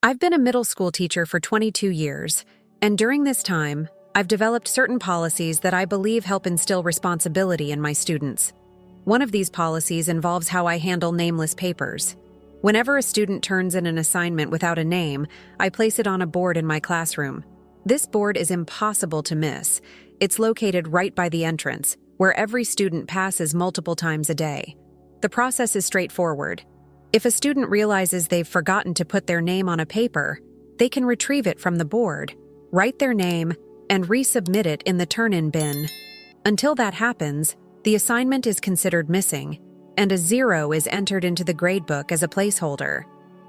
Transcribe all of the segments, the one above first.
I've been a middle school teacher for 22 years, and during this time, I've developed certain policies that I believe help instill responsibility in my students. One of these policies involves how I handle nameless papers. Whenever a student turns in an assignment without a name, I place it on a board in my classroom. This board is impossible to miss. It's located right by the entrance, where every student passes multiple times a day. The process is straightforward. If a student realizes they've forgotten to put their name on a paper, they can retrieve it from the board, write their name, and resubmit it in the turn-in bin. Until that happens, the assignment is considered missing, and a 0 is entered into the gradebook as a placeholder.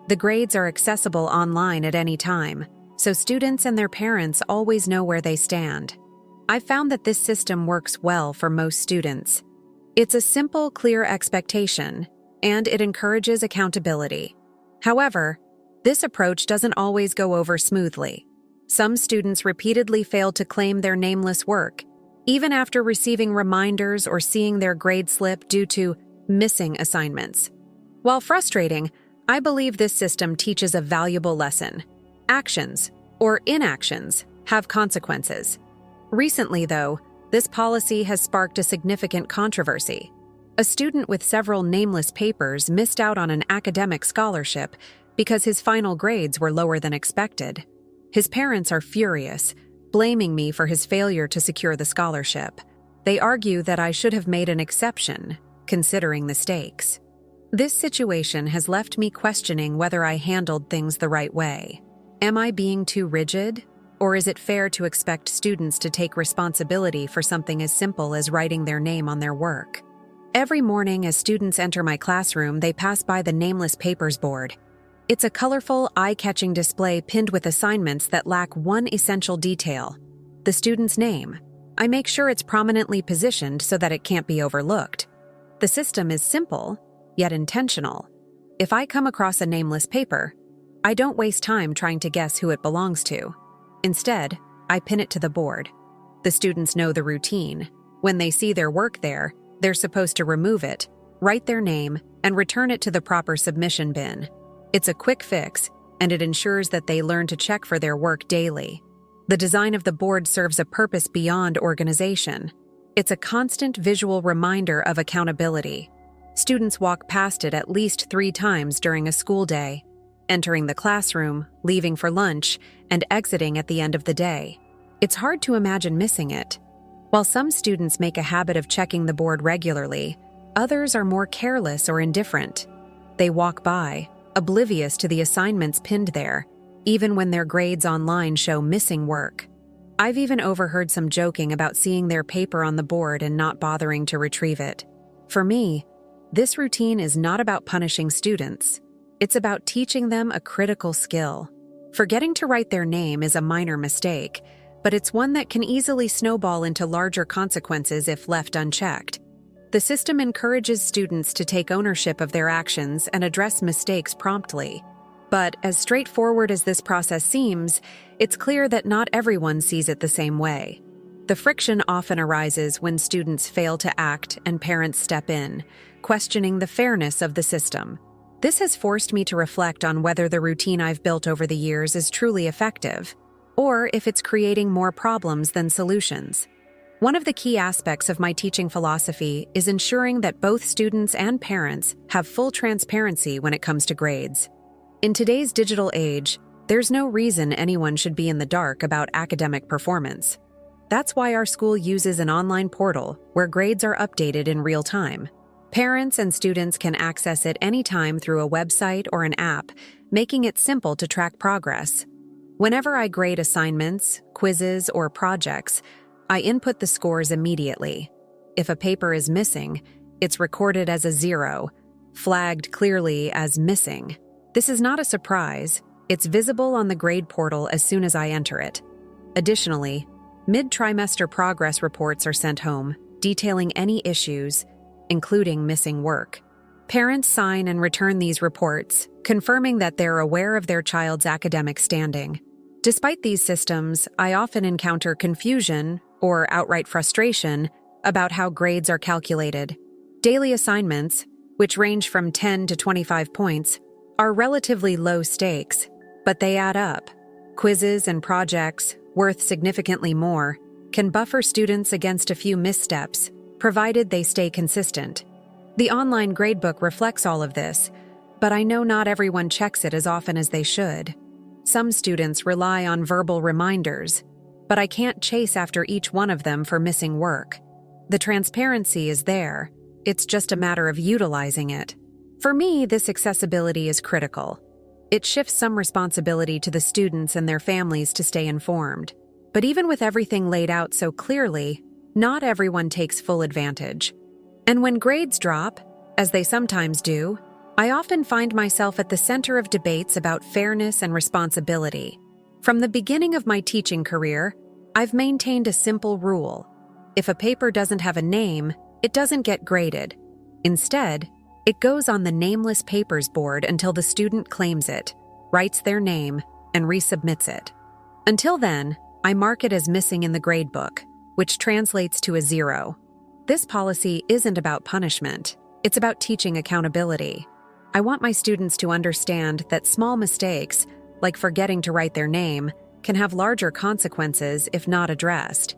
The grades are accessible online at any time, so students and their parents always know where they stand. I've found that this system works well for most students. It's a simple, clear expectation, and it encourages accountability. However, this approach doesn't always go over smoothly. Some students repeatedly fail to claim their nameless work, even after receiving reminders or seeing their grade slip due to missing assignments. While frustrating, I believe this system teaches a valuable lesson. Actions, or inactions, have consequences. Recently, though, this policy has sparked a significant controversy. A student with several nameless papers missed out on an academic scholarship because his final grades were lower than expected. His parents are furious, blaming me for his failure to secure the scholarship. They argue that I should have made an exception, considering the stakes. This situation has left me questioning whether I handled things the right way. Am I being too rigid, or is it fair to expect students to take responsibility for something as simple as writing their name on their work? Every morning as students enter my classroom, they pass by the nameless papers board. It's a colorful, eye-catching display pinned with assignments that lack one essential detail: the student's name. I make sure it's prominently positioned so that it can't be overlooked. The system is simple, yet intentional. If I come across a nameless paper, I don't waste time trying to guess who it belongs to. Instead, I pin it to the board. The students know the routine. When they see their work there, they're supposed to remove it, write their name, and return it to the proper submission bin. It's a quick fix, and it ensures that they learn to check for their work daily. The design of the board serves a purpose beyond organization. It's a constant visual reminder of accountability. Students walk past it at least 3 times during a school day, entering the classroom, leaving for lunch, and exiting at the end of the day. It's hard to imagine missing it. While some students make a habit of checking the board regularly, others are more careless or indifferent. They walk by, oblivious to the assignments pinned there, even when their grades online show missing work. I've even overheard some joking about seeing their paper on the board and not bothering to retrieve it. For me, this routine is not about punishing students. It's about teaching them a critical skill. Forgetting to write their name is a minor mistake, but it's one that can easily snowball into larger consequences if left unchecked. The system encourages students to take ownership of their actions and address mistakes promptly. But as straightforward as this process seems, it's clear that not everyone sees it the same way. The friction often arises when students fail to act and parents step in, questioning the fairness of the system. This has forced me to reflect on whether the routine I've built over the years is truly effective, or if it's creating more problems than solutions. One of the key aspects of my teaching philosophy is ensuring that both students and parents have full transparency when it comes to grades. In today's digital age, there's no reason anyone should be in the dark about academic performance. That's why our school uses an online portal where grades are updated in real time. Parents and students can access it anytime through a website or an app, making it simple to track progress. Whenever I grade assignments, quizzes, or projects, I input the scores immediately. If a paper is missing, it's recorded as a 0, flagged clearly as missing. This is not a surprise. It's visible on the grade portal as soon as I enter it. Additionally, mid-trimester progress reports are sent home, detailing any issues, including missing work. Parents sign and return these reports, confirming that they're aware of their child's academic standing. Despite these systems, I often encounter confusion or outright frustration about how grades are calculated. Daily assignments, which range from 10 to 25 points, are relatively low stakes. But they add up. Quizzes and projects, worth significantly more, can buffer students against a few missteps, provided they stay consistent. The online gradebook reflects all of this, but I know not everyone checks it as often as they should. Some students rely on verbal reminders, but I can't chase after each one of them for missing work. The transparency is there, it's just a matter of utilizing it. For me, this accessibility is critical. It shifts some responsibility to the students and their families to stay informed. But even with everything laid out so clearly, not everyone takes full advantage. And when grades drop, as they sometimes do, I often find myself at the center of debates about fairness and responsibility. From the beginning of my teaching career, I've maintained a simple rule. If a paper doesn't have a name, it doesn't get graded. Instead, it goes on the nameless papers board until the student claims it, writes their name, and resubmits it. Until then, I mark it as missing in the gradebook, which translates to a 0. This policy isn't about punishment, it's about teaching accountability. I want my students to understand that small mistakes, like forgetting to write their name, can have larger consequences if not addressed.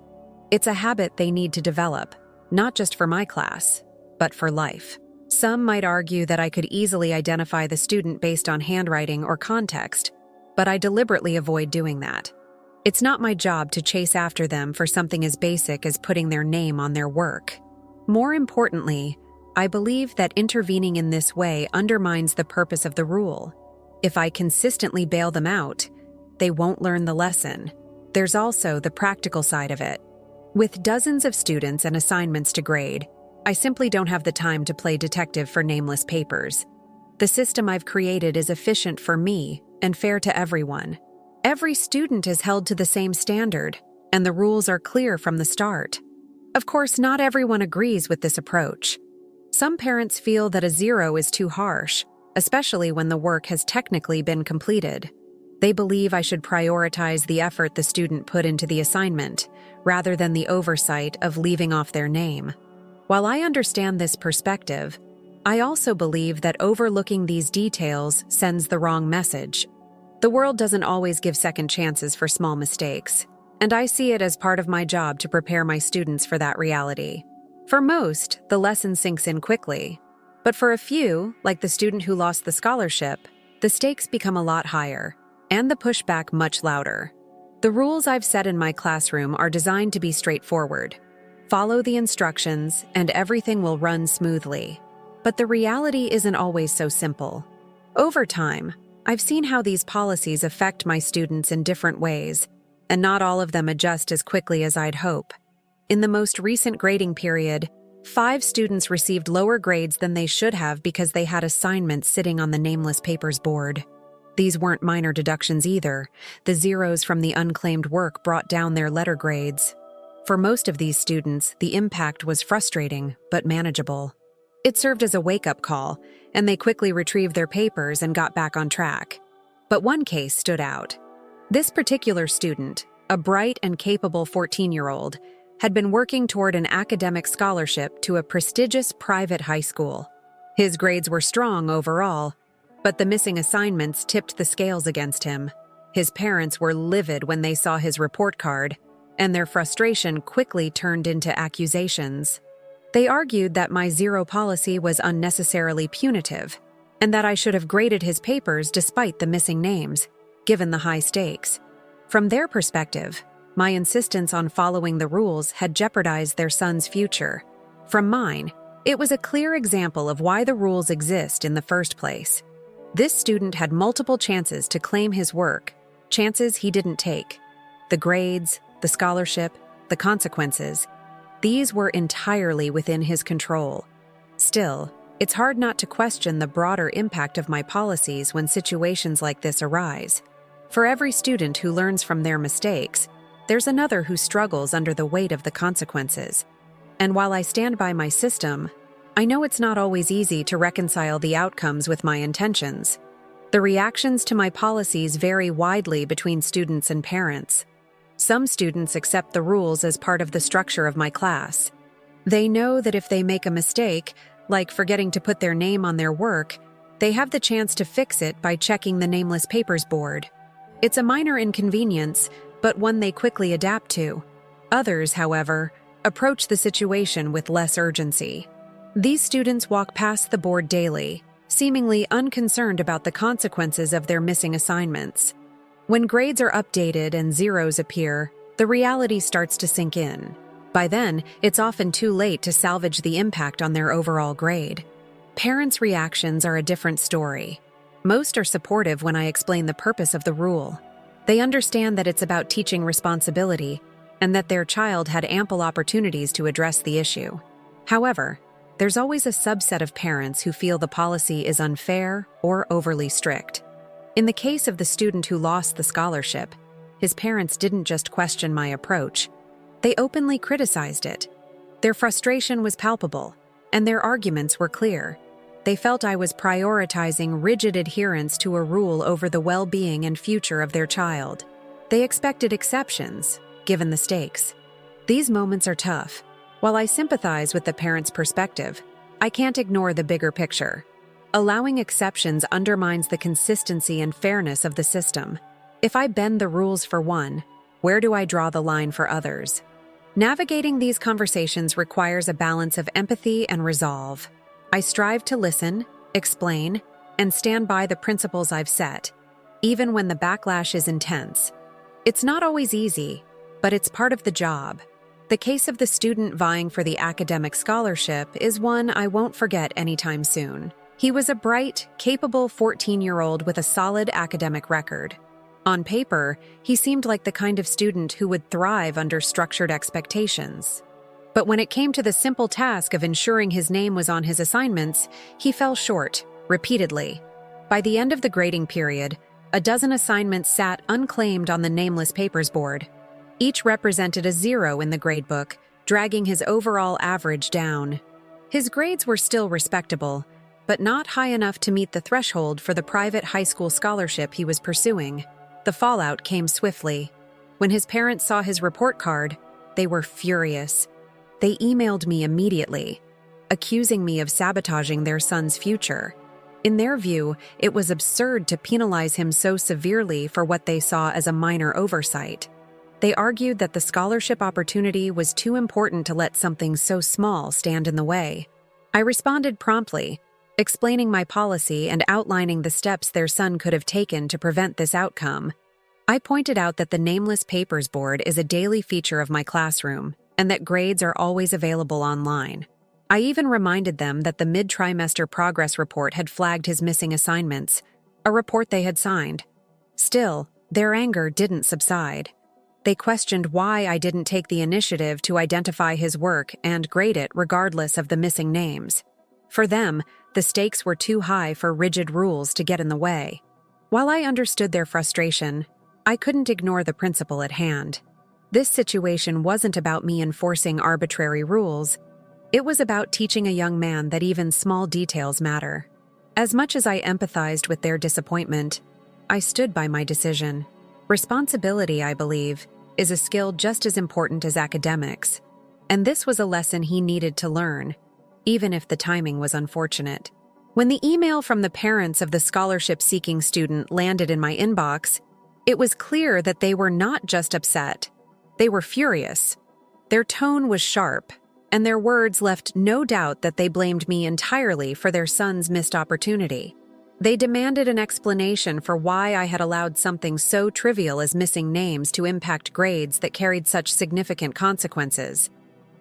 It's a habit they need to develop, not just for my class, but for life. Some might argue that I could easily identify the student based on handwriting or context, but I deliberately avoid doing that. It's not my job to chase after them for something as basic as putting their name on their work. More importantly, I believe that intervening in this way undermines the purpose of the rule. If I consistently bail them out, they won't learn the lesson. There's also the practical side of it. With dozens of students and assignments to grade, I simply don't have the time to play detective for nameless papers. The system I've created is efficient for me and fair to everyone. Every student is held to the same standard, and the rules are clear from the start. Of course, not everyone agrees with this approach. Some parents feel that a 0 is too harsh, especially when the work has technically been completed. They believe I should prioritize the effort the student put into the assignment, rather than the oversight of leaving off their name. While I understand this perspective, I also believe that overlooking these details sends the wrong message. The world doesn't always give second chances for small mistakes, and I see it as part of my job to prepare my students for that reality. For most, the lesson sinks in quickly. But for a few, like the student who lost the scholarship, the stakes become a lot higher, and the pushback much louder. The rules I've set in my classroom are designed to be straightforward. Follow the instructions, and everything will run smoothly. But the reality isn't always so simple. Over time, I've seen how these policies affect my students in different ways, and not all of them adjust as quickly as I'd hope. In the most recent grading period, 5 students received lower grades than they should have because they had assignments sitting on the nameless papers board. These weren't minor deductions either. The zeros from the unclaimed work brought down their letter grades. For most of these students, the impact was frustrating, but manageable. It served as a wake-up call, and they quickly retrieved their papers and got back on track. But one case stood out. This particular student, a bright and capable 14-year-old, had been working toward an academic scholarship to a prestigious private high school. His grades were strong overall, but the missing assignments tipped the scales against him. His parents were livid when they saw his report card, and their frustration quickly turned into accusations. They argued that my 0 policy was unnecessarily punitive, and that I should have graded his papers despite the missing names, given the high stakes. From their perspective, my insistence on following the rules had jeopardized their son's future. From mine, it was a clear example of why the rules exist in the first place. This student had multiple chances to claim his work, chances he didn't take. The grades, the scholarship, the consequences, these were entirely within his control. Still, it's hard not to question the broader impact of my policies when situations like this arise. For every student who learns from their mistakes, there's another who struggles under the weight of the consequences. And while I stand by my system, I know it's not always easy to reconcile the outcomes with my intentions. The reactions to my policies vary widely between students and parents. Some students accept the rules as part of the structure of my class. They know that if they make a mistake, like forgetting to put their name on their work, they have the chance to fix it by checking the nameless papers board. It's a minor inconvenience, but one they quickly adapt to. Others, however, approach the situation with less urgency. These students walk past the board daily, seemingly unconcerned about the consequences of their missing assignments. When grades are updated and zeros appear, the reality starts to sink in. By then, it's often too late to salvage the impact on their overall grade. Parents' reactions are a different story. Most are supportive when I explain the purpose of the rule. They understand that it's about teaching responsibility and that their child had ample opportunities to address the issue. However, there's always a subset of parents who feel the policy is unfair or overly strict. In the case of the student who lost the scholarship, his parents didn't just question my approach. They openly criticized it. Their frustration was palpable, and their arguments were clear. They felt I was prioritizing rigid adherence to a rule over the well-being and future of their child. They expected exceptions, given the stakes. These moments are tough. While I sympathize with the parent's perspective, I can't ignore the bigger picture. Allowing exceptions undermines the consistency and fairness of the system. If I bend the rules for one, where do I draw the line for others? Navigating these conversations requires a balance of empathy and resolve. I strive to listen, explain, and stand by the principles I've set, even when the backlash is intense. It's not always easy, but it's part of the job. The case of the student vying for the academic scholarship is one I won't forget anytime soon. He was a bright, capable 14-year-old with a solid academic record. On paper, he seemed like the kind of student who would thrive under structured expectations. But when it came to the simple task of ensuring his name was on his assignments, he fell short, repeatedly. By the end of the grading period, a dozen assignments sat unclaimed on the nameless papers board. Each represented a 0 in the gradebook, dragging his overall average down. His grades were still respectable, but not high enough to meet the threshold for the private high school scholarship he was pursuing. The fallout came swiftly. When his parents saw his report card, they were furious. They emailed me immediately, accusing me of sabotaging their son's future. In their view, it was absurd to penalize him so severely for what they saw as a minor oversight. They argued that the scholarship opportunity was too important to let something so small stand in the way. I responded promptly, explaining my policy and outlining the steps their son could have taken to prevent this outcome. I pointed out that the nameless papers board is a daily feature of my classroom and that grades are always available online. I even reminded them that the mid-trimester progress report had flagged his missing assignments, a report they had signed. Still, their anger didn't subside. They questioned why I didn't take the initiative to identify his work and grade it regardless of the missing names. For them, the stakes were too high for rigid rules to get in the way. While I understood their frustration, I couldn't ignore the principle at hand. This situation wasn't about me enforcing arbitrary rules. It was about teaching a young man that even small details matter. As much as I empathized with their disappointment, I stood by my decision. Responsibility, I believe, is a skill just as important as academics. And this was a lesson he needed to learn, even if the timing was unfortunate. When the email from the parents of the scholarship-seeking student landed in my inbox, it was clear that they were not just upset. They were furious. Their tone was sharp, and their words left no doubt that they blamed me entirely for their son's missed opportunity. They demanded an explanation for why I had allowed something so trivial as missing names to impact grades that carried such significant consequences.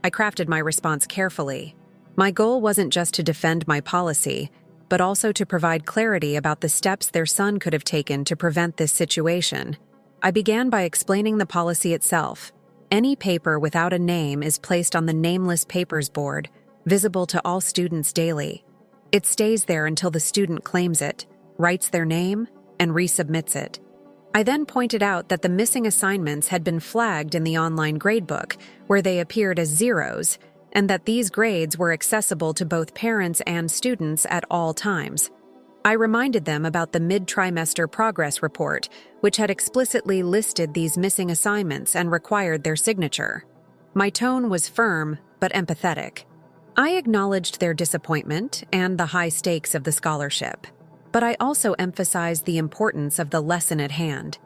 I crafted my response carefully. My goal wasn't just to defend my policy, but also to provide clarity about the steps their son could have taken to prevent this situation. I began by explaining the policy itself. Any paper without a name is placed on the nameless papers board, visible to all students daily. It stays there until the student claims it, writes their name, and resubmits it. I then pointed out that the missing assignments had been flagged in the online gradebook, where they appeared as 0s, and that these grades were accessible to both parents and students at all times. I reminded them about the mid-trimester progress report, which had explicitly listed these missing assignments and required their signature. My tone was firm but empathetic. I acknowledged their disappointment and the high stakes of the scholarship, but I also emphasized the importance of the lesson at hand.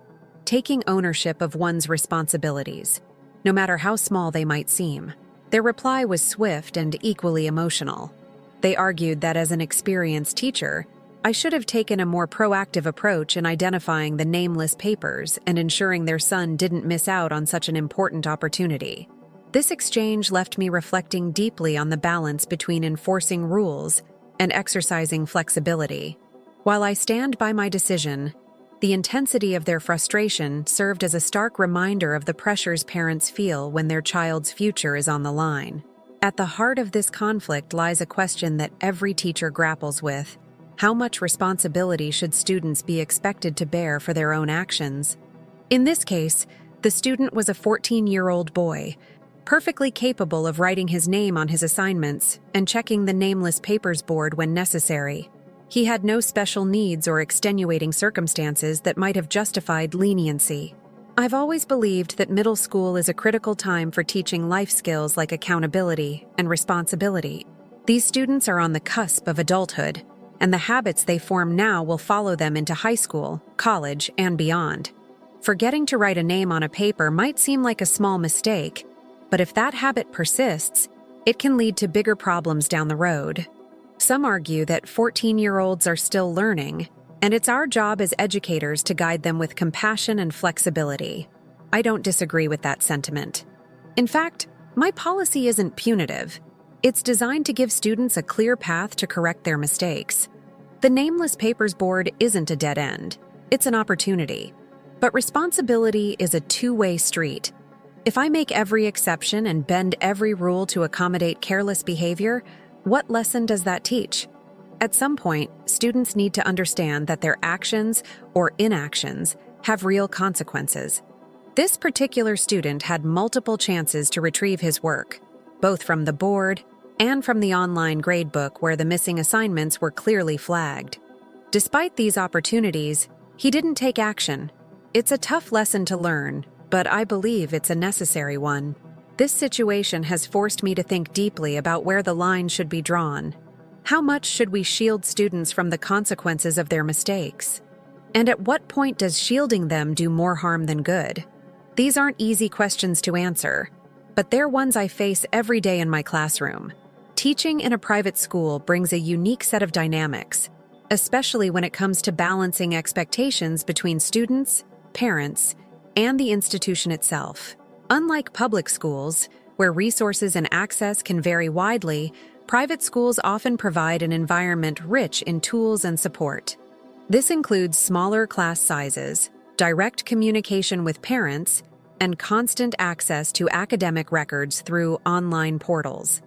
taking ownership of one's responsibilities, no matter how small they might seem. Their reply was swift and equally emotional. They argued that as an experienced teacher, I should have taken a more proactive approach in identifying the nameless papers and ensuring their son didn't miss out on such an important opportunity. This exchange left me reflecting deeply on the balance between enforcing rules and exercising flexibility. While I stand by my decision, the intensity of their frustration served as a stark reminder of the pressures parents feel when their child's future is on the line. At the heart of this conflict lies a question that every teacher grapples with: how much responsibility should students be expected to bear for their own actions? In this case, the student was a 14-year-old boy, perfectly capable of writing his name on his assignments and checking the nameless papers board when necessary. He had no special needs or extenuating circumstances that might have justified leniency. I've always believed that middle school is a critical time for teaching life skills like accountability and responsibility. These students are on the cusp of adulthood, and the habits they form now will follow them into high school, college, and beyond. Forgetting to write a name on a paper might seem like a small mistake, but if that habit persists, it can lead to bigger problems down the road. Some argue that 14-year-olds are still learning, and it's our job as educators to guide them with compassion and flexibility. I don't disagree with that sentiment. In fact, my policy isn't punitive. It's designed to give students a clear path to correct their mistakes. The nameless papers board isn't a dead end. It's an opportunity. But responsibility is a two-way street. If I make every exception and bend every rule to accommodate careless behavior, what lesson does that teach? At some point, students need to understand that their actions or inactions have real consequences. This particular student had multiple chances to retrieve his work, both from the board and from the online gradebook where the missing assignments were clearly flagged. Despite these opportunities, he didn't take action. It's a tough lesson to learn, but I believe it's a necessary one. This situation has forced me to think deeply about where the line should be drawn. How much should we shield students from the consequences of their mistakes? And at what point does shielding them do more harm than good? These aren't easy questions to answer, but they're ones I face every day in my classroom. Teaching in a private school brings a unique set of dynamics, especially when it comes to balancing expectations between students, parents, and the institution itself. Unlike public schools, where resources and access can vary widely, private schools often provide an environment rich in tools and support. This includes smaller class sizes, direct communication with parents, and constant access to academic records through online portals.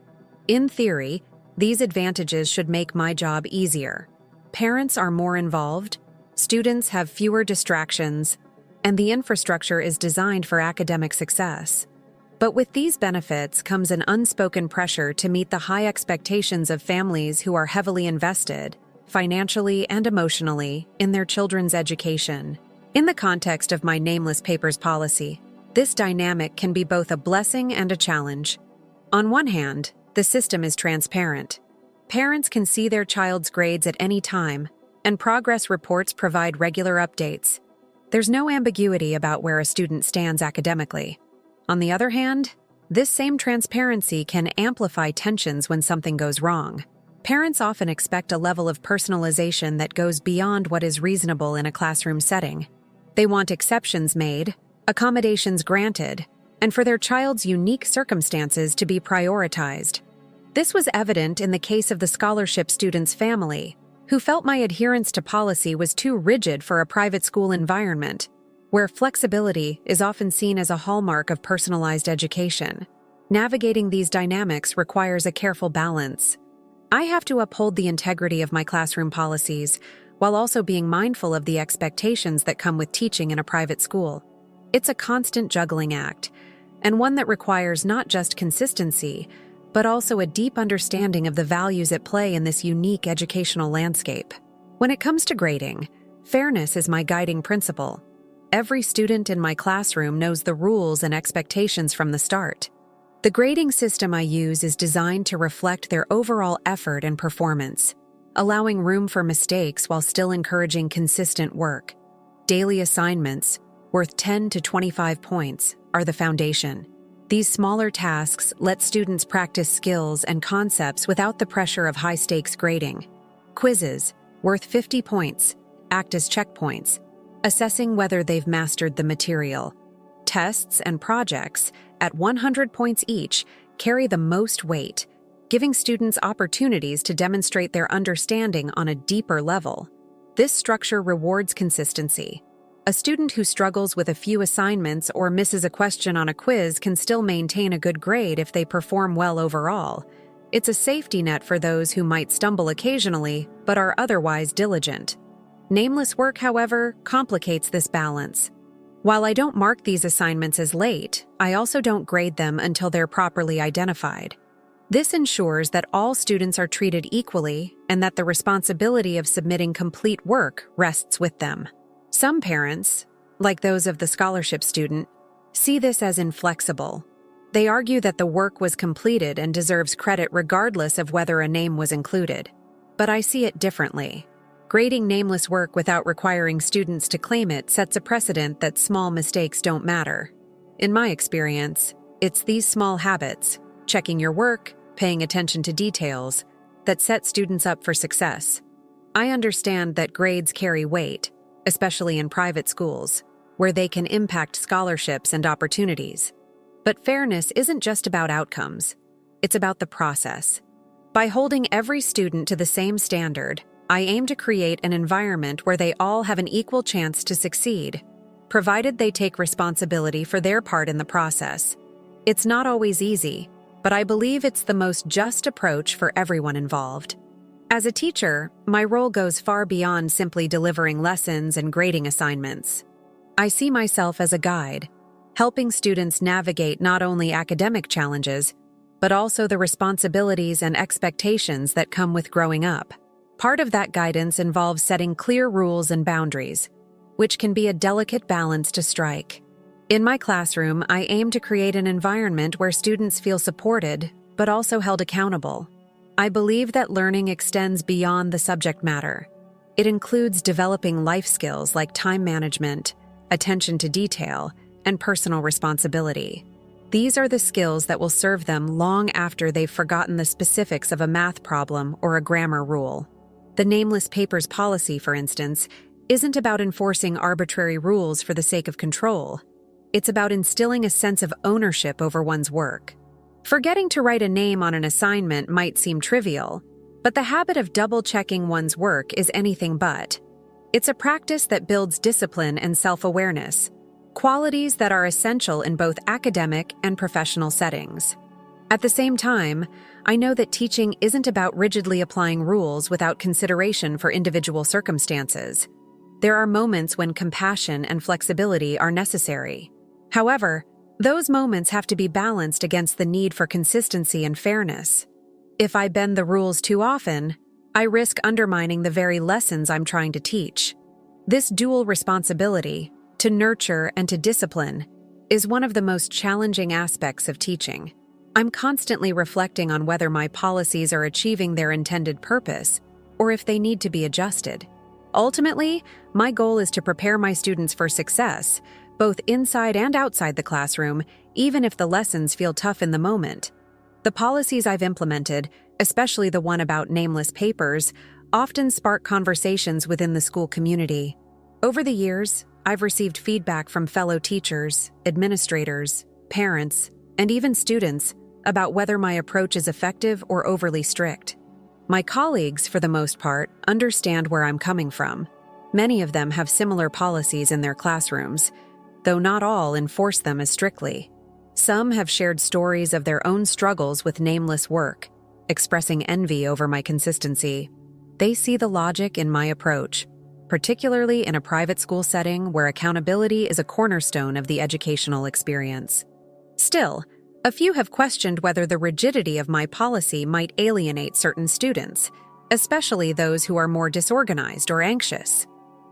In theory, these advantages should make my job easier. Parents are more involved, students have fewer distractions, and the infrastructure is designed for academic success. But with these benefits comes an unspoken pressure to meet the high expectations of families who are heavily invested, financially and emotionally, in their children's education. In the context of my nameless papers policy, this dynamic can be both a blessing and a challenge. On one hand, the system is transparent. Parents can see their child's grades at any time, and progress reports provide regular updates. There's no ambiguity about where a student stands academically. On the other hand, this same transparency can amplify tensions when something goes wrong. Parents often expect a level of personalization that goes beyond what is reasonable in a classroom setting. They want exceptions made, accommodations granted, and for their child's unique circumstances to be prioritized. This was evident in the case of the scholarship student's family, who felt my adherence to policy was too rigid for a private school environment, where flexibility is often seen as a hallmark of personalized education. Navigating these dynamics requires a careful balance. I have to uphold the integrity of my classroom policies, while also being mindful of the expectations that come with teaching in a private school. It's a constant juggling act, and one that requires not just consistency, but also a deep understanding of the values at play in this unique educational landscape. When it comes to grading, fairness is my guiding principle. Every student in my classroom knows the rules and expectations from the start. The grading system I use is designed to reflect their overall effort and performance, allowing room for mistakes while still encouraging consistent work. Daily assignments, worth 10 to 25 points, are the foundation. These smaller tasks let students practice skills and concepts without the pressure of high-stakes grading. Quizzes, worth 50 points, act as checkpoints, assessing whether they've mastered the material. Tests and projects, at 100 points each, carry the most weight, giving students opportunities to demonstrate their understanding on a deeper level. This structure rewards consistency. A student who struggles with a few assignments or misses a question on a quiz can still maintain a good grade if they perform well overall. It's a safety net for those who might stumble occasionally but are otherwise diligent. Nameless work, however, complicates this balance. While I don't mark these assignments as late, I also don't grade them until they're properly identified. This ensures that all students are treated equally and that the responsibility of submitting complete work rests with them. Some parents, like those of the scholarship student, see this as inflexible. They argue that the work was completed and deserves credit regardless of whether a name was included. But I see it differently. Grading nameless work without requiring students to claim it sets a precedent that small mistakes don't matter. In my experience, it's these small habits, checking your work, paying attention to details, that set students up for success. I understand that grades carry weight, especially in private schools, where they can impact scholarships and opportunities. But fairness isn't just about outcomes, it's about the process. By holding every student to the same standard, I aim to create an environment where they all have an equal chance to succeed, provided they take responsibility for their part in the process. It's not always easy, but I believe it's the most just approach for everyone involved. As a teacher, my role goes far beyond simply delivering lessons and grading assignments. I see myself as a guide, helping students navigate not only academic challenges, but also the responsibilities and expectations that come with growing up. Part of that guidance involves setting clear rules and boundaries, which can be a delicate balance to strike. In my classroom, I aim to create an environment where students feel supported, but also held accountable. I believe that learning extends beyond the subject matter. It includes developing life skills like time management, attention to detail, and personal responsibility. These are the skills that will serve them long after they've forgotten the specifics of a math problem or a grammar rule. The Nameless Papers policy, for instance, isn't about enforcing arbitrary rules for the sake of control. It's about instilling a sense of ownership over one's work. Forgetting to write a name on an assignment might seem trivial, but the habit of double-checking one's work is anything but. It's a practice that builds discipline and self-awareness, qualities that are essential in both academic and professional settings. At the same time, I know that teaching isn't about rigidly applying rules without consideration for individual circumstances. There are moments when compassion and flexibility are necessary. However, those moments have to be balanced against the need for consistency and fairness. If I bend the rules too often, I risk undermining the very lessons I'm trying to teach. This dual responsibility, to nurture and to discipline, is one of the most challenging aspects of teaching. I'm constantly reflecting on whether my policies are achieving their intended purpose or if they need to be adjusted. Ultimately, my goal is to prepare my students for success, both inside and outside the classroom, even if the lessons feel tough in the moment. The policies I've implemented, especially the one about nameless papers, often spark conversations within the school community. Over the years, I've received feedback from fellow teachers, administrators, parents, and even students about whether my approach is effective or overly strict. My colleagues, for the most part, understand where I'm coming from. Many of them have similar policies in their classrooms, though not all enforce them as strictly. Some have shared stories of their own struggles with nameless work, expressing envy over my consistency. They see the logic in my approach, particularly in a private school setting where accountability is a cornerstone of the educational experience. Still, a few have questioned whether the rigidity of my policy might alienate certain students, especially those who are more disorganized or anxious.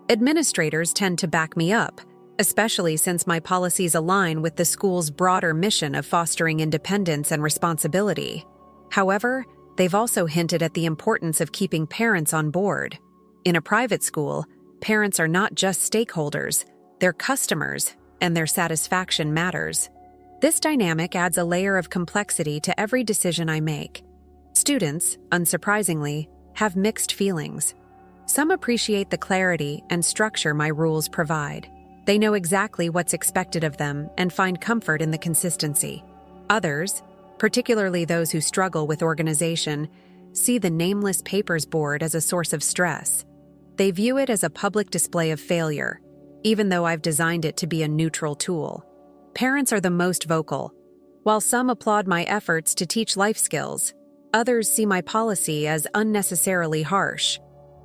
Administrators tend to back me up, especially since my policies align with the school's broader mission of fostering independence and responsibility. However, they've also hinted at the importance of keeping parents on board. In a private school, parents are not just stakeholders, their customers, and their satisfaction matters. This dynamic adds a layer of complexity to every decision I make. Students, unsurprisingly, have mixed feelings. Some appreciate the clarity and structure my rules provide. They know exactly what's expected of them and find comfort in the consistency. Others, particularly those who struggle with organization, see the nameless papers board as a source of stress. They view it as a public display of failure, even though I've designed it to be a neutral tool. Parents are the most vocal. While some applaud my efforts to teach life skills, others see my policy as unnecessarily harsh.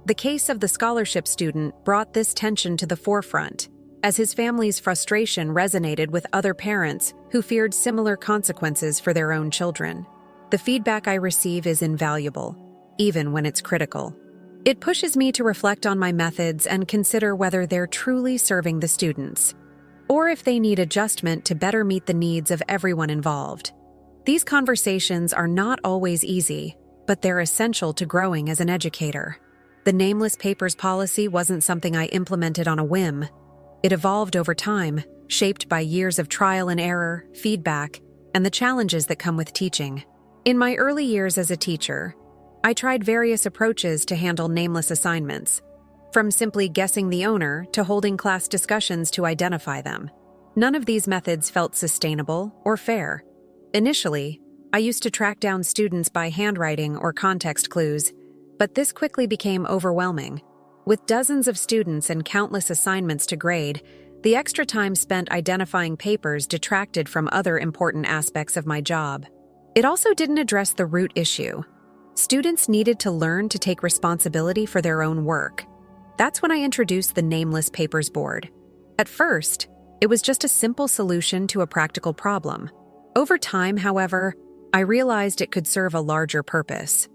The case of the scholarship student brought this tension to the forefront, as his family's frustration resonated with other parents who feared similar consequences for their own children. The feedback I receive is invaluable, even when it's critical. It pushes me to reflect on my methods and consider whether they're truly serving the students, or if they need adjustment to better meet the needs of everyone involved. These conversations are not always easy, but they're essential to growing as an educator. The nameless papers policy wasn't something I implemented on a whim. It evolved over time, shaped by years of trial and error, feedback, and the challenges that come with teaching. In my early years as a teacher, I tried various approaches to handle nameless assignments, from simply guessing the owner to holding class discussions to identify them. None of these methods felt sustainable or fair. Initially, I used to track down students by handwriting or context clues, but this quickly became overwhelming. With dozens of students and countless assignments to grade, the extra time spent identifying papers detracted from other important aspects of my job. It also didn't address the root issue. Students needed to learn to take responsibility for their own work. That's when I introduced the nameless papers board. At first, it was just a simple solution to a practical problem. Over time, however, I realized it could serve a larger purpose.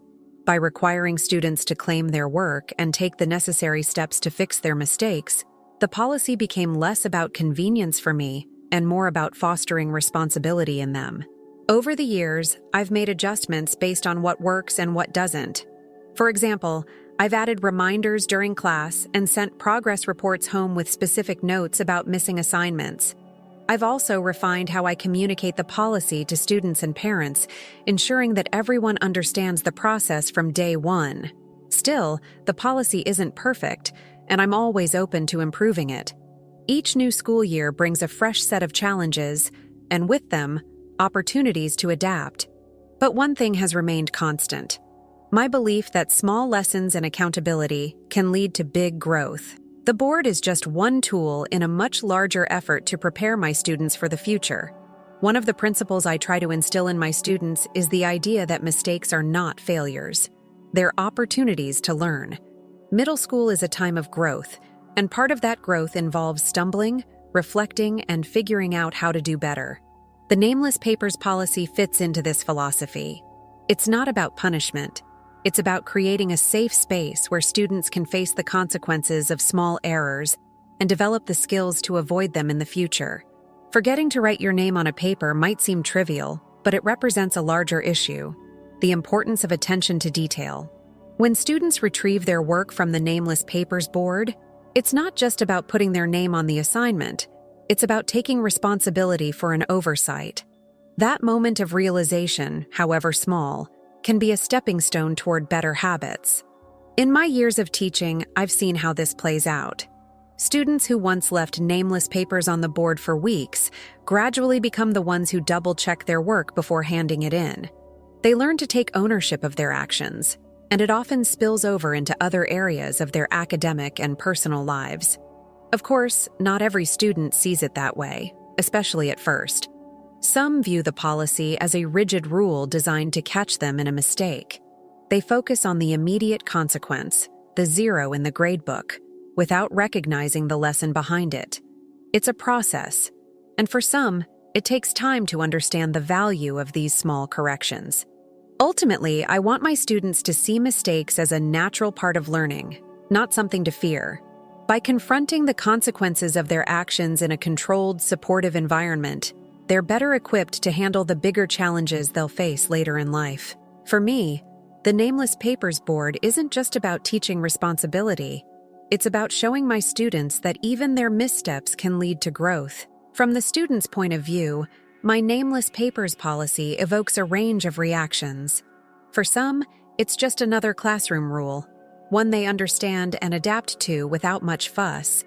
By requiring students to claim their work and take the necessary steps to fix their mistakes, the policy became less about convenience for me and more about fostering responsibility in them. Over the years, I've made adjustments based on what works and what doesn't. For example, I've added reminders during class and sent progress reports home with specific notes about missing assignments. I've also refined how I communicate the policy to students and parents, ensuring that everyone understands the process from day one. Still, the policy isn't perfect, and I'm always open to improving it. Each new school year brings a fresh set of challenges, and with them, opportunities to adapt. But one thing has remained constant: my belief that small lessons and accountability can lead to big growth. The board is just one tool in a much larger effort to prepare my students for the future. One of the principles I try to instill in my students is the idea that mistakes are not failures. They're opportunities to learn. Middle school is a time of growth, and part of that growth involves stumbling, reflecting, and figuring out how to do better. The nameless papers policy fits into this philosophy. It's not about punishment. It's about creating a safe space where students can face the consequences of small errors and develop the skills to avoid them in the future. Forgetting to write your name on a paper might seem trivial, but it represents a larger issue: the importance of attention to detail. When students retrieve their work from the nameless papers board, it's not just about putting their name on the assignment. It's about taking responsibility for an oversight. That moment of realization, however small, can be a stepping stone toward better habits. In my years of teaching, I've seen how this plays out. Students who once left nameless papers on the board for weeks gradually become the ones who double-check their work before handing it in. They learn to take ownership of their actions, and it often spills over into other areas of their academic and personal lives. Of course, not every student sees it that way, especially at first. Some view the policy as a rigid rule designed to catch them in a mistake. They focus on the immediate consequence, the zero in the gradebook, without recognizing the lesson behind it. It's a process, and for some, it takes time to understand the value of these small corrections. Ultimately, I want my students to see mistakes as a natural part of learning, not something to fear. By confronting the consequences of their actions in a controlled, supportive environment, they're better equipped to handle the bigger challenges they'll face later in life. For me, the Nameless Papers Board isn't just about teaching responsibility. It's about showing my students that even their missteps can lead to growth. From the student's point of view, my nameless papers policy evokes a range of reactions. For some, it's just another classroom rule, one they understand and adapt to without much fuss.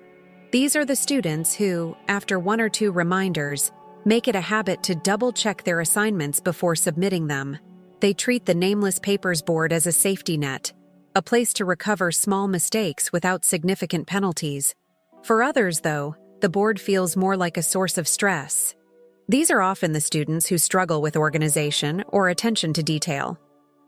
These are the students who, after one or two reminders, make it a habit to double-check their assignments before submitting them. They treat the nameless papers board as a safety net, a place to recover small mistakes without significant penalties. For others, though, the board feels more like a source of stress. These are often the students who struggle with organization or attention to detail.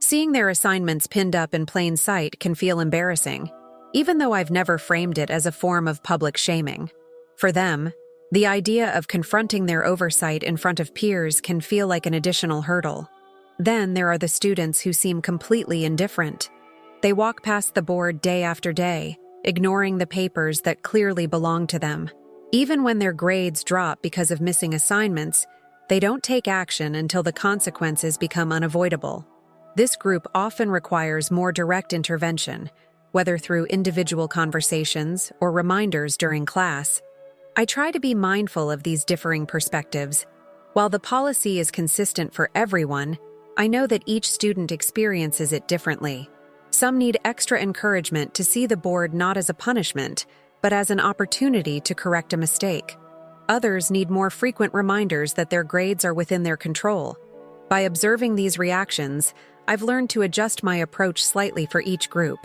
Seeing their assignments pinned up in plain sight can feel embarrassing, even though I've never framed it as a form of public shaming. For them, the idea of confronting their oversight in front of peers can feel like an additional hurdle. Then there are the students who seem completely indifferent. They walk past the board day after day, ignoring the papers that clearly belong to them. Even when their grades drop because of missing assignments, they don't take action until the consequences become unavoidable. This group often requires more direct intervention, whether through individual conversations or reminders during class. I try to be mindful of these differing perspectives. While the policy is consistent for everyone, I know that each student experiences it differently. Some need extra encouragement to see the board not as a punishment, but as an opportunity to correct a mistake. Others need more frequent reminders that their grades are within their control. By observing these reactions, I've learned to adjust my approach slightly for each group.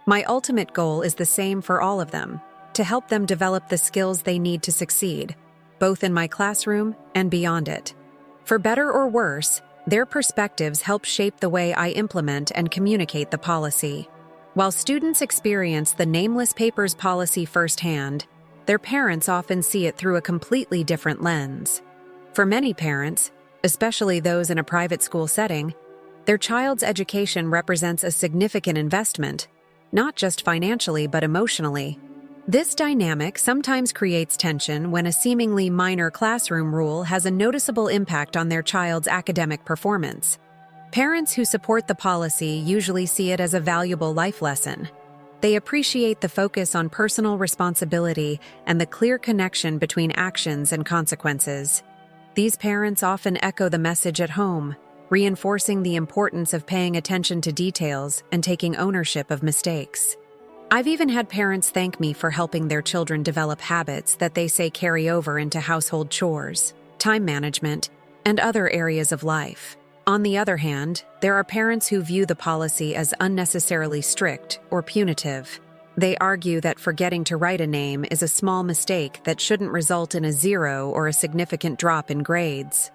My ultimate goal is the same for all of them, to help them develop the skills they need to succeed, both in my classroom and beyond it. For better or worse, their perspectives help shape the way I implement and communicate the policy. While students experience the nameless papers policy firsthand, their parents often see it through a completely different lens. For many parents, especially those in a private school setting, their child's education represents a significant investment, not just financially but emotionally. This dynamic sometimes creates tension when a seemingly minor classroom rule has a noticeable impact on their child's academic performance. Parents who support the policy usually see it as a valuable life lesson. They appreciate the focus on personal responsibility and the clear connection between actions and consequences. These parents often echo the message at home, reinforcing the importance of paying attention to details and taking ownership of mistakes. I've even had parents thank me for helping their children develop habits that they say carry over into household chores, time management, and other areas of life. On the other hand, there are parents who view the policy as unnecessarily strict or punitive. They argue that forgetting to write a name is a small mistake that shouldn't result in a 0 or a significant drop in grades.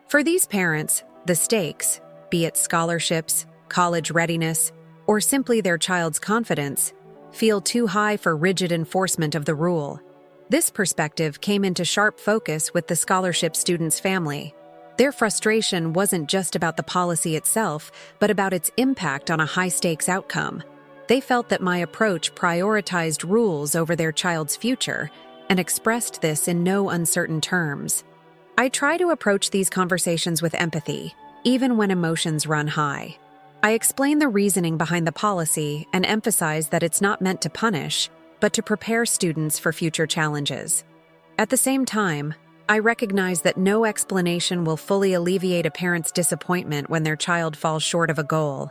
For these parents, the stakes, be it scholarships, college readiness, or simply their child's confidence, feel too high for rigid enforcement of the rule. This perspective came into sharp focus with the scholarship student's family. Their frustration wasn't just about the policy itself, but about its impact on a high-stakes outcome. They felt that my approach prioritized rules over their child's future and expressed this in no uncertain terms. I try to approach these conversations with empathy, even when emotions run high. I explain the reasoning behind the policy and emphasize that it's not meant to punish, but to prepare students for future challenges. At the same time, I recognize that no explanation will fully alleviate a parent's disappointment when their child falls short of a goal.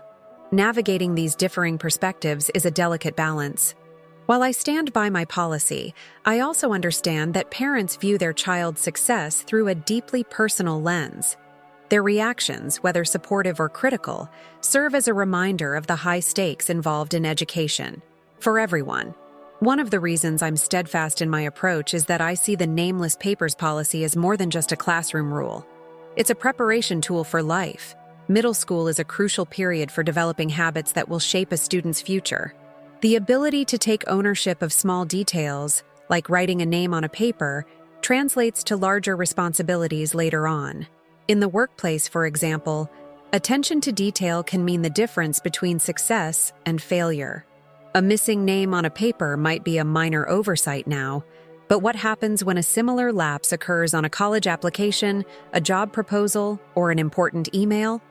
Navigating these differing perspectives is a delicate balance. While I stand by my policy, I also understand that parents view their child's success through a deeply personal lens. Their reactions, whether supportive or critical, serve as a reminder of the high stakes involved in education, for everyone. One of the reasons I'm steadfast in my approach is that I see the nameless papers policy as more than just a classroom rule. It's a preparation tool for life. Middle school is a crucial period for developing habits that will shape a student's future. The ability to take ownership of small details, like writing a name on a paper, translates to larger responsibilities later on. In the workplace, for example, attention to detail can mean the difference between success and failure. A missing name on a paper might be a minor oversight now, but what happens when a similar lapse occurs on a college application, a job proposal, or an important email?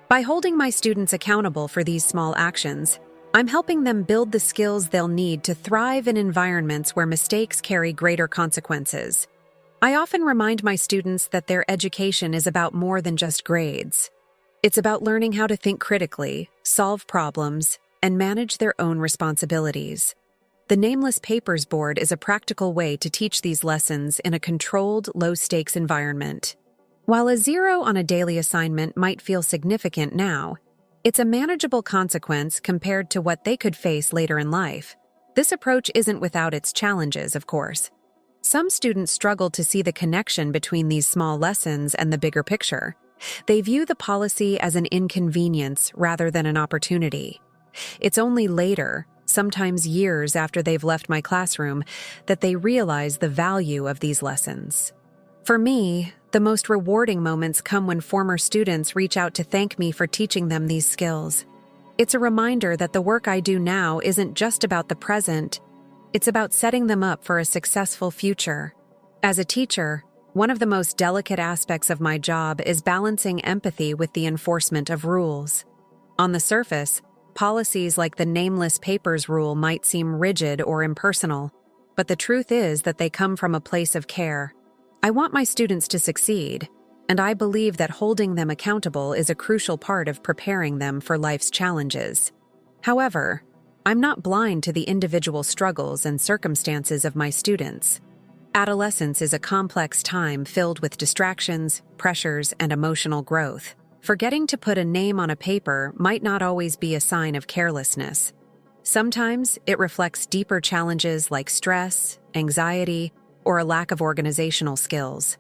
By holding my students accountable for these small actions, I'm helping them build the skills they'll need to thrive in environments where mistakes carry greater consequences. I often remind my students that their education is about more than just grades. It's about learning how to think critically, solve problems, and manage their own responsibilities. The Nameless Papers Board is a practical way to teach these lessons in a controlled, low-stakes environment. While a 0 on a daily assignment might feel significant now, it's a manageable consequence compared to what they could face later in life. This approach isn't without its challenges, of course. Some students struggle to see the connection between these small lessons and the bigger picture. They view the policy as an inconvenience rather than an opportunity. It's only later, sometimes years after they've left my classroom, that they realize the value of these lessons. For me, the most rewarding moments come when former students reach out to thank me for teaching them these skills. It's a reminder that the work I do now isn't just about the present, it's about setting them up for a successful future. As a teacher, one of the most delicate aspects of my job is balancing empathy with the enforcement of rules. On the surface, policies like the Nameless Papers rule might seem rigid or impersonal, but the truth is that they come from a place of care. I want my students to succeed, and I believe that holding them accountable is a crucial part of preparing them for life's challenges. However, I'm not blind to the individual struggles and circumstances of my students. Adolescence is a complex time filled with distractions, pressures, and emotional growth. Forgetting to put a name on a paper might not always be a sign of carelessness. Sometimes it reflects deeper challenges like stress, anxiety, or a lack of organizational skills.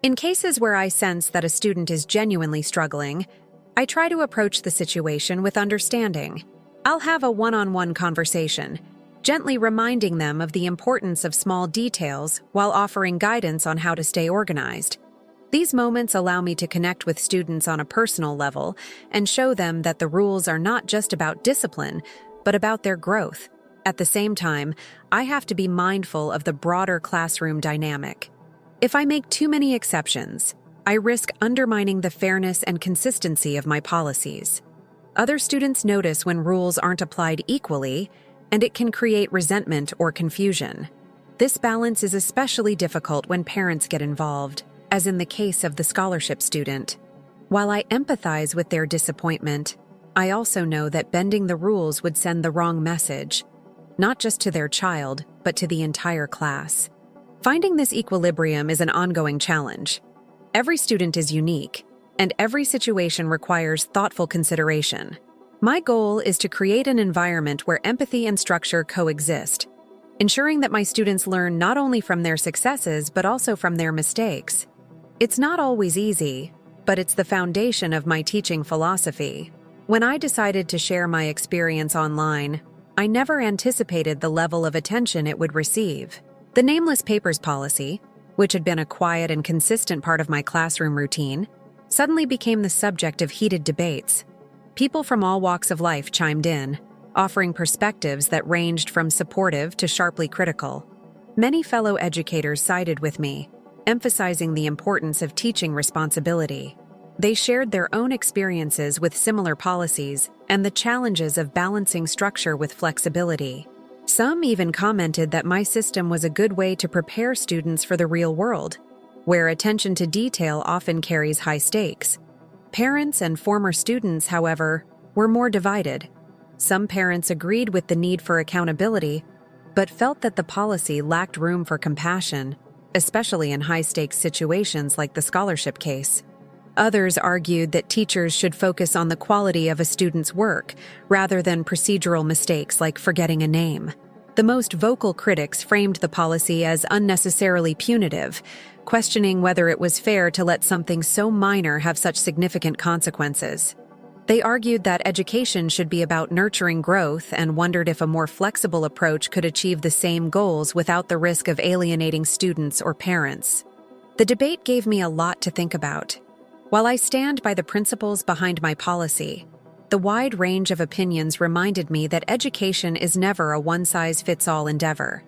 In cases where I sense that a student is genuinely struggling, I try to approach the situation with understanding. I'll have a one-on-one conversation, gently reminding them of the importance of small details while offering guidance on how to stay organized. These moments allow me to connect with students on a personal level and show them that the rules are not just about discipline, but about their growth. At the same time, I have to be mindful of the broader classroom dynamic. If I make too many exceptions, I risk undermining the fairness and consistency of my policies. Other students notice when rules aren't applied equally, and it can create resentment or confusion. This balance is especially difficult when parents get involved, as in the case of the scholarship student. While I empathize with their disappointment, I also know that bending the rules would send the wrong message, not just to their child, but to the entire class. Finding this equilibrium is an ongoing challenge. Every student is unique, and every situation requires thoughtful consideration. My goal is to create an environment where empathy and structure coexist, ensuring that my students learn not only from their successes but also from their mistakes. It's not always easy, but it's the foundation of my teaching philosophy. When I decided to share my experience online, I never anticipated the level of attention it would receive. The Nameless Papers policy, which had been a quiet and consistent part of my classroom routine, suddenly became the subject of heated debates. People from all walks of life chimed in, offering perspectives that ranged from supportive to sharply critical. Many fellow educators sided with me, emphasizing the importance of teaching responsibility. They shared their own experiences with similar policies and the challenges of balancing structure with flexibility. Some even commented that my system was a good way to prepare students for the real world, where attention to detail often carries high stakes. Parents and former students, however, were more divided. Some parents agreed with the need for accountability, but felt that the policy lacked room for compassion, especially in high-stakes situations like the scholarship case. Others argued that teachers should focus on the quality of a student's work rather than procedural mistakes like forgetting a name. The most vocal critics framed the policy as unnecessarily punitive, questioning whether it was fair to let something so minor have such significant consequences. They argued that education should be about nurturing growth and wondered if a more flexible approach could achieve the same goals without the risk of alienating students or parents. The debate gave me a lot to think about. While I stand by the principles behind my policy, the wide range of opinions reminded me that education is never a one-size-fits-all endeavor.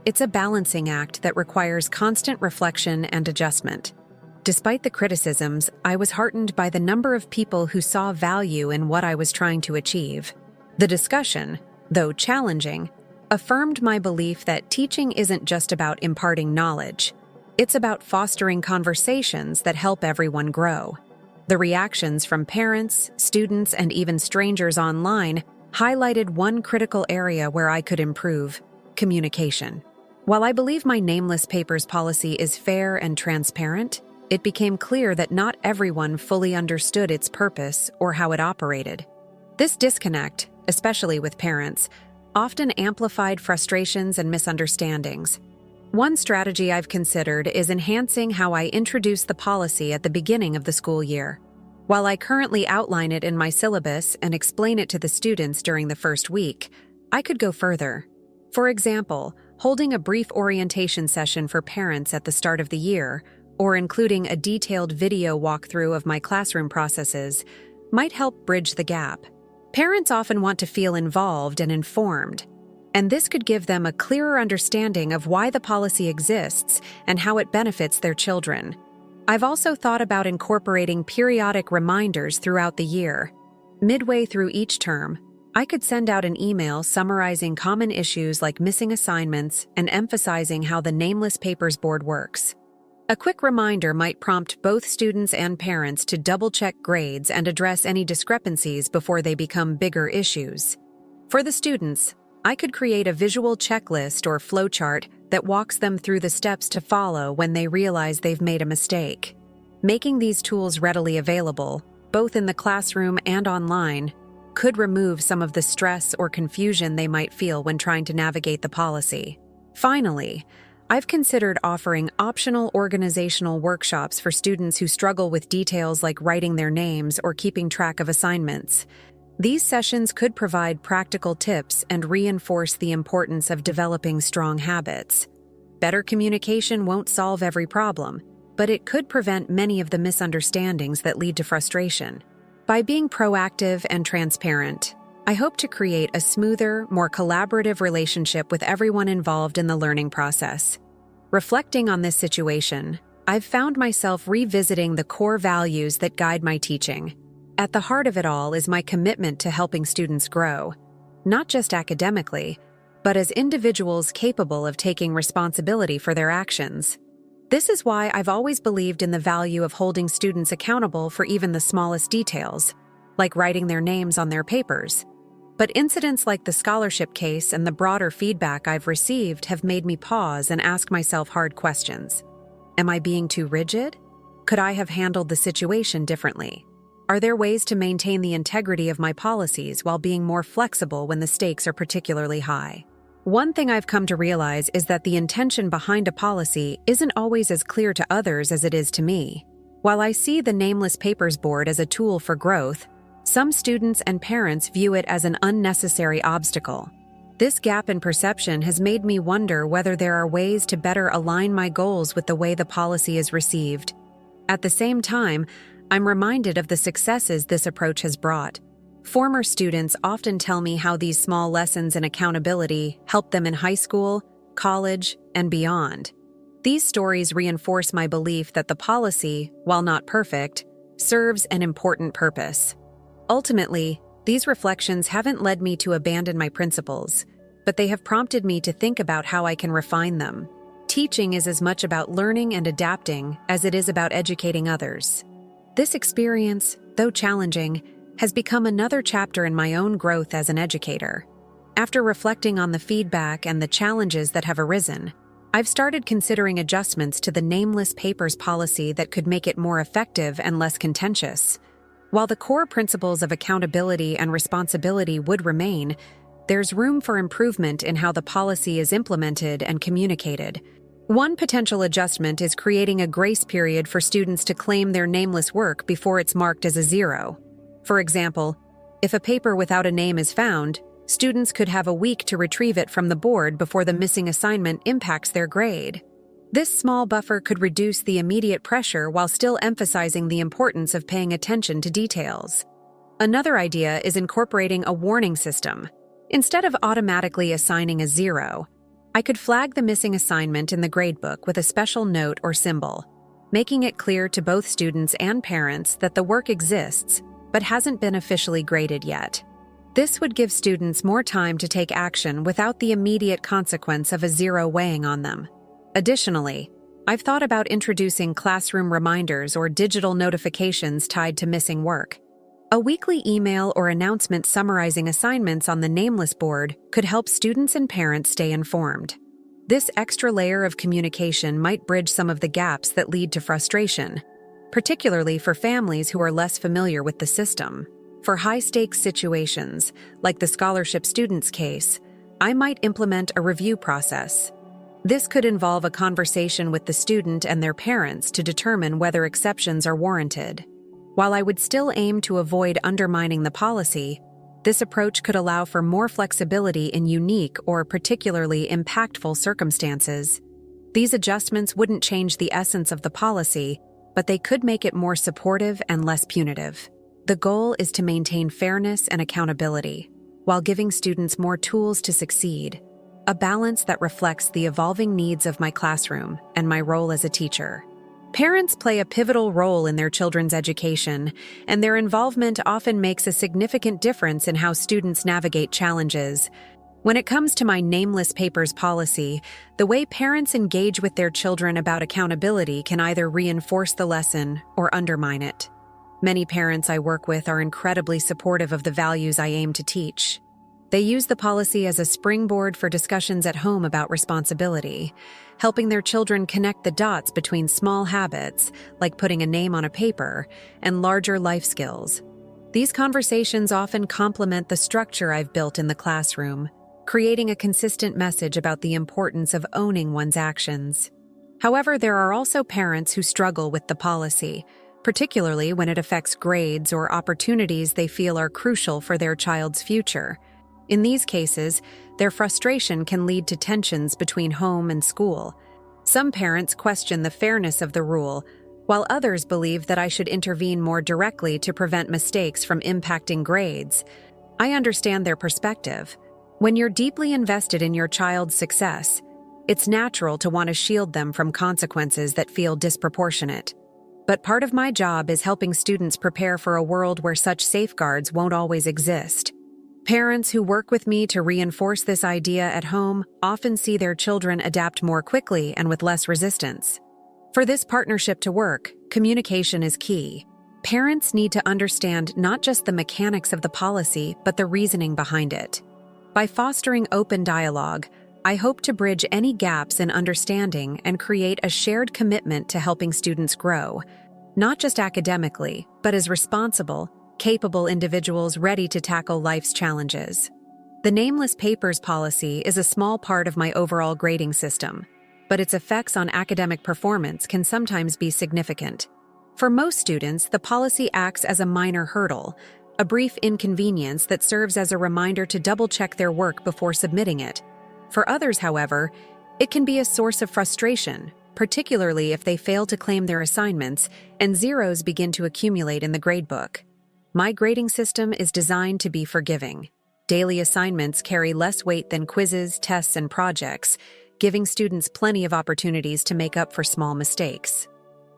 It's a balancing act that requires constant reflection and adjustment. Despite the criticisms, I was heartened by the number of people who saw value in what I was trying to achieve. The discussion, though challenging, affirmed my belief that teaching isn't just about imparting knowledge. It's about fostering conversations that help everyone grow. The reactions from parents, students, and even strangers online highlighted one critical area where I could improve: communication. While I believe my nameless papers policy is fair and transparent, it became clear that not everyone fully understood its purpose or how it operated. This disconnect, especially with parents, often amplified frustrations and misunderstandings. One strategy I've considered is enhancing how I introduce the policy at the beginning of the school year. While I currently outline it in my syllabus and explain it to the students during the first week, I could go further. For example, holding a brief orientation session for parents at the start of the year, or including a detailed video walkthrough of my classroom processes, might help bridge the gap. Parents often want to feel involved and informed, and this could give them a clearer understanding of why the policy exists and how it benefits their children. I've also thought about incorporating periodic reminders throughout the year. Midway through each term, I could send out an email summarizing common issues like missing assignments and emphasizing how the Nameless Papers Board works. A quick reminder might prompt both students and parents to double-check grades and address any discrepancies before they become bigger issues. For the students, I could create a visual checklist or flowchart that walks them through the steps to follow when they realize they've made a mistake. Making these tools readily available, both in the classroom and online, could remove some of the stress or confusion they might feel when trying to navigate the policy. Finally, I've considered offering optional organizational workshops for students who struggle with details like writing their names or keeping track of assignments. These sessions could provide practical tips and reinforce the importance of developing strong habits. Better communication won't solve every problem, but it could prevent many of the misunderstandings that lead to frustration. By being proactive and transparent, I hope to create a smoother, more collaborative relationship with everyone involved in the learning process. Reflecting on this situation, I've found myself revisiting the core values that guide my teaching. At the heart of it all is my commitment to helping students grow, not just academically, but as individuals capable of taking responsibility for their actions. This is why I've always believed in the value of holding students accountable for even the smallest details, like writing their names on their papers. But incidents like the scholarship case and the broader feedback I've received have made me pause and ask myself hard questions. Am I being too rigid? Could I have handled the situation differently? Are there ways to maintain the integrity of my policies while being more flexible when the stakes are particularly high? One thing I've come to realize is that the intention behind a policy isn't always as clear to others as it is to me. While I see the Nameless Papers Board as a tool for growth, some students and parents view it as an unnecessary obstacle. This gap in perception has made me wonder whether there are ways to better align my goals with the way the policy is received. At the same time, I'm reminded of the successes this approach has brought. Former students often tell me how these small lessons in accountability help them in high school, college, and beyond. These stories reinforce my belief that the policy, while not perfect, serves an important purpose. Ultimately, these reflections haven't led me to abandon my principles, but they have prompted me to think about how I can refine them. Teaching is as much about learning and adapting as it is about educating others. This experience, though challenging, has become another chapter in my own growth as an educator. After reflecting on the feedback and the challenges that have arisen, I've started considering adjustments to the Nameless Papers policy that could make it more effective and less contentious. While the core principles of accountability and responsibility would remain, there's room for improvement in how the policy is implemented and communicated. One potential adjustment is creating a grace period for students to claim their nameless work before it's marked as a 0. For example, if a paper without a name is found, students could have a week to retrieve it from the board before the missing assignment impacts their grade. This small buffer could reduce the immediate pressure while still emphasizing the importance of paying attention to details. Another idea is incorporating a warning system. Instead of automatically assigning a 0, I could flag the missing assignment in the gradebook with a special note or symbol, making it clear to both students and parents that the work exists but hasn't been officially graded yet. This would give students more time to take action without the immediate consequence of a 0 weighing on them. Additionally, I've thought about introducing classroom reminders or digital notifications tied to missing work. A weekly email or announcement summarizing assignments on the Nameless board could help students and parents stay informed. This extra layer of communication might bridge some of the gaps that lead to frustration, particularly for families who are less familiar with the system. For high-stakes situations, like the scholarship student's case, I might implement a review process. This could involve a conversation with the student and their parents to determine whether exceptions are warranted. While I would still aim to avoid undermining the policy, this approach could allow for more flexibility in unique or particularly impactful circumstances. These adjustments wouldn't change the essence of the policy, but they could make it more supportive and less punitive. The goal is to maintain fairness and accountability, while giving students more tools to succeed, a balance that reflects the evolving needs of my classroom and my role as a teacher. Parents play a pivotal role in their children's education, and their involvement often makes a significant difference in how students navigate challenges. When it comes to my Nameless Papers policy, the way parents engage with their children about accountability can either reinforce the lesson or undermine it. Many parents I work with are incredibly supportive of the values I aim to teach. They use the policy as a springboard for discussions at home about responsibility, helping their children connect the dots between small habits, like putting a name on a paper, and larger life skills. These conversations often complement the structure I've built in the classroom, creating a consistent message about the importance of owning one's actions. However, there are also parents who struggle with the policy, particularly when it affects grades or opportunities they feel are crucial for their child's future. In these cases, their frustration can lead to tensions between home and school. Some parents question the fairness of the rule, while others believe that I should intervene more directly to prevent mistakes from impacting grades. I understand their perspective. When you're deeply invested in your child's success, it's natural to want to shield them from consequences that feel disproportionate. But part of my job is helping students prepare for a world where such safeguards won't always exist. Parents who work with me to reinforce this idea at home often see their children adapt more quickly and with less resistance. For this partnership to work, communication is key. Parents need to understand not just the mechanics of the policy, but the reasoning behind it. By fostering open dialogue, I hope to bridge any gaps in understanding and create a shared commitment to helping students grow, not just academically, but as responsible, capable individuals ready to tackle life's challenges. The Nameless Papers policy is a small part of my overall grading system, but its effects on academic performance can sometimes be significant. For most students, the policy acts as a minor hurdle, a brief inconvenience that serves as a reminder to double-check their work before submitting it. For others, however, it can be a source of frustration, particularly if they fail to claim their assignments and zeros begin to accumulate in the gradebook. My grading system is designed to be forgiving. Daily assignments carry less weight than quizzes, tests, and projects, giving students plenty of opportunities to make up for small mistakes.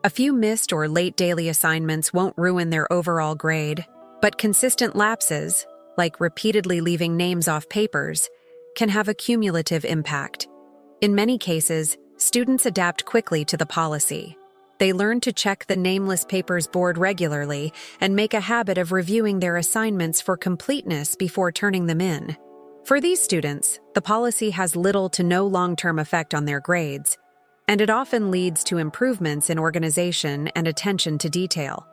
A few missed or late daily assignments won't ruin their overall grade, but consistent lapses, like repeatedly leaving names off papers, can have a cumulative impact. In many cases, students adapt quickly to the policy. They learn to check the Nameless Papers board regularly and make a habit of reviewing their assignments for completeness before turning them in. For these students, the policy has little to no long-term effect on their grades, and it often leads to improvements in organization and attention to detail.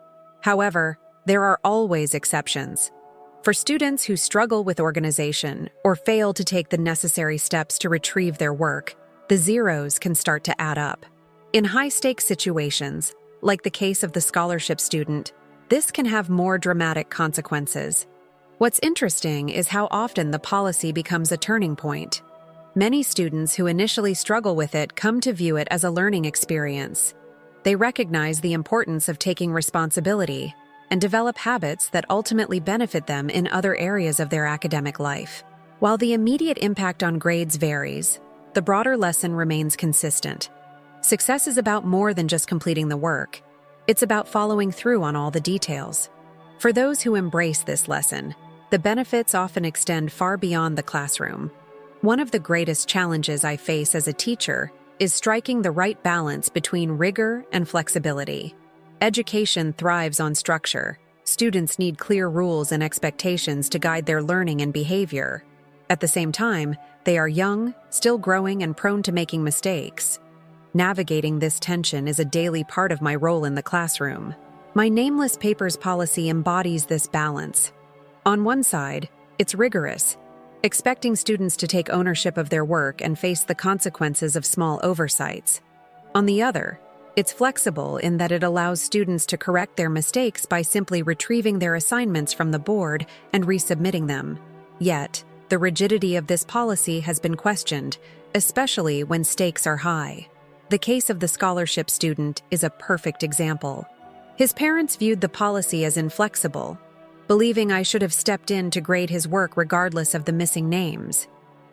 However, there are always exceptions. For students who struggle with organization or fail to take the necessary steps to retrieve their work, the zeros can start to add up. In high-stakes situations, like the case of the scholarship student, this can have more dramatic consequences. What's interesting is how often the policy becomes a turning point. Many students who initially struggle with it come to view it as a learning experience. They recognize the importance of taking responsibility and develop habits that ultimately benefit them in other areas of their academic life. While the immediate impact on grades varies, the broader lesson remains consistent. Success is about more than just completing the work. It's about following through on all the details. For those who embrace this lesson, the The benefits often extend far beyond the classroom. One of the greatest challenges I face as a teacher is striking the right balance between rigor and flexibility. Education thrives on structure. Students need clear rules and expectations to guide their learning and behavior. At the same time, they are young, still growing, and prone to making mistakes. Navigating this tension is a daily part of my role in the classroom. My nameless papers policy embodies this balance. On one side, it's rigorous, expecting students to take ownership of their work and face the consequences of small oversights. On the other, it's flexible in that it allows students to correct their mistakes by simply retrieving their assignments from the board and resubmitting them. Yet, the rigidity of this policy has been questioned, especially when stakes are high. The case of the scholarship student is a perfect example. His parents viewed the policy as inflexible, believing I should have stepped in to grade his work regardless of the missing names.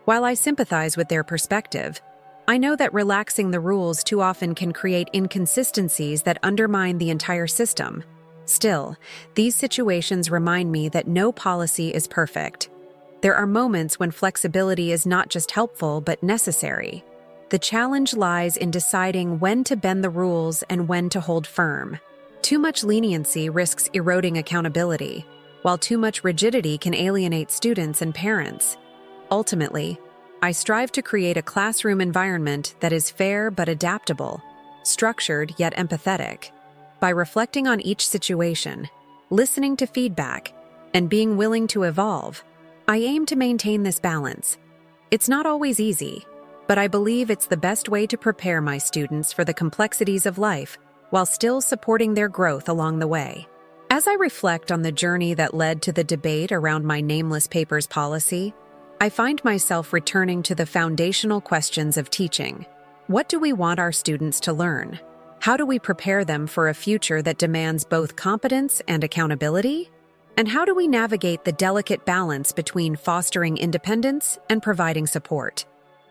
While I sympathize with their perspective, I know that relaxing the rules too often can create inconsistencies that undermine the entire system. Still, these situations remind me that no policy is perfect. There are moments when flexibility is not just helpful but necessary. The challenge lies in deciding when to bend the rules and when to hold firm. Too much leniency risks eroding accountability, while too much rigidity can alienate students and parents. Ultimately, I strive to create a classroom environment that is fair but adaptable, structured yet empathetic. By reflecting on each situation, listening to feedback, and being willing to evolve, I aim to maintain this balance. It's not always easy, but I believe it's the best way to prepare my students for the complexities of life while still supporting their growth along the way. As I reflect on the journey that led to the debate around my nameless papers policy, I find myself returning to the foundational questions of teaching. What do we want our students to learn? How do we prepare them for a future that demands both competence and accountability? And how do we navigate the delicate balance between fostering independence and providing support?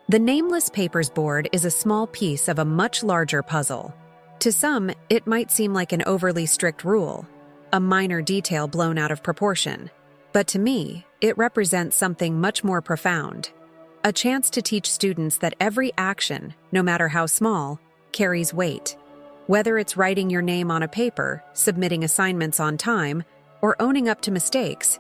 The Nameless Papers Board is a small piece of a much larger puzzle. To some, it might seem like an overly strict rule, a minor detail blown out of proportion. But to me, it represents something much more profound. A chance to teach students that every action, no matter how small, carries weight. Whether it's writing your name on a paper, submitting assignments on time, or owning up to mistakes,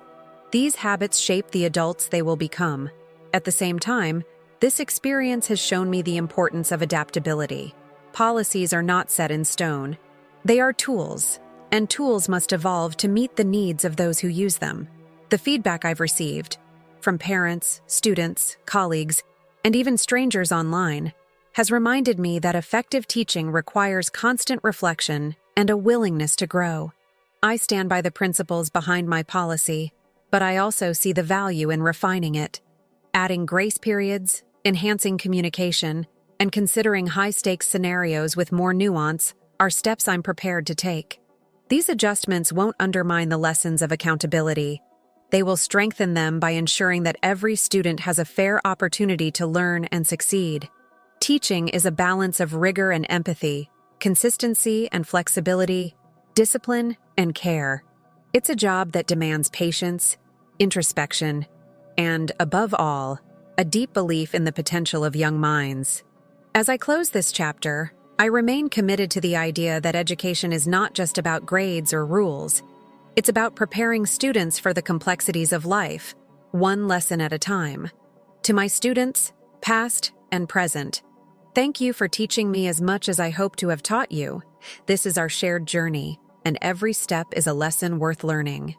these habits shape the adults they will become. At the same time, this experience has shown me the importance of adaptability. Policies are not set in stone. They are tools, and tools must evolve to meet the needs of those who use them. The feedback I've received, from parents, students, colleagues, and even strangers online, has reminded me that effective teaching requires constant reflection and a willingness to grow. I stand by the principles behind my policy, but I also see the value in refining it. Adding grace periods, enhancing communication, and considering high-stakes scenarios with more nuance are steps I'm prepared to take. These adjustments won't undermine the lessons of accountability. They will strengthen them by ensuring that every student has a fair opportunity to learn and succeed. Teaching is a balance of rigor and empathy, consistency and flexibility, discipline and care. It's a job that demands patience, introspection, and, above all, a deep belief in the potential of young minds. As I close this chapter, I remain committed to the idea that education is not just about grades or rules. It's about preparing students for the complexities of life, one lesson at a time. To my students, past and present, thank you for teaching me as much as I hope to have taught you. This is our shared journey, and every step is a lesson worth learning.